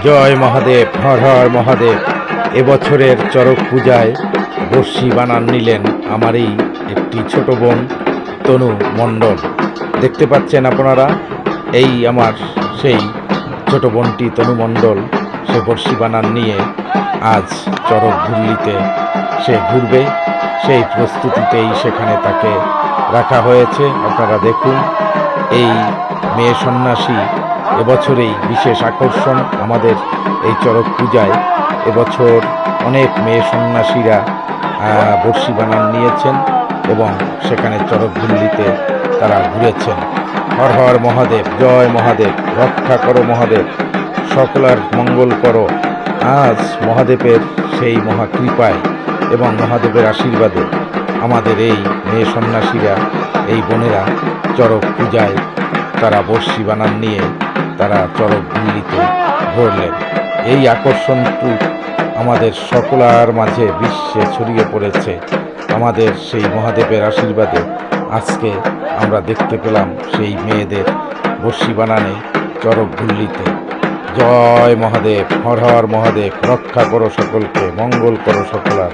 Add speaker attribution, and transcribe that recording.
Speaker 1: জয় মহাদেব, হর হর মহাদেব। এবছরের চড়ক পূজায় বর্ষি বানান নিলেন আমারই একটি ছোট বোন তনু মণ্ডল। দেখতে পাচ্ছেন আপনারা, এই আমার সেই ছোট বোনটি তনু মণ্ডল। সে বর্ষি বানান নিয়ে আজ চড়ক ঘুরলিতে সে ঘুরবে, সেই প্রস্তুতিতেই সেখানে তাকে রাখা হয়েছে। আপনারা দেখুন, এই মেয়ে সন্ন্যাসী এবছরেই বিশেষ আকর্ষণ আমাদের এই চড়ক পূজায়। এবছর অনেক মেয়ে সন্ন্যাসীরা বর্ষি বানান নিয়েছেন এবং সেখানে চড়ক ঘুরলিতে তারা ঘুরেছেন। হর হর মহাদেব, জয় মহাদেব, রক্ষা করো মহাদেব, সকলার মঙ্গল করো। আজ মহাদেবের সেই মহাকৃপায় এবং মহাদেবের আশীর্বাদে আমাদের এই মেয়ে সন্ন্যাসীরা, এই বোনেরা চড়ক পূজায় তারা বর্ষি বানান নিয়ে তারা চড়ক ঘুরলিতে ঘুরলেন। এই আকর্ষণটুকু আমাদের সকলার মাঝে বিশ্বে ছড়িয়ে পড়েছে। আমাদের সেই মহাদেবের আশীর্বাদে আজকে আমরা দেখতে পেলাম সেই মেয়েদের বর্ষি বানানে চড়ক ঘুরলিতে। জয় মহাদেব, হর হর মহাদেব, রক্ষা করো সকলকে, মঙ্গল করো সকলার।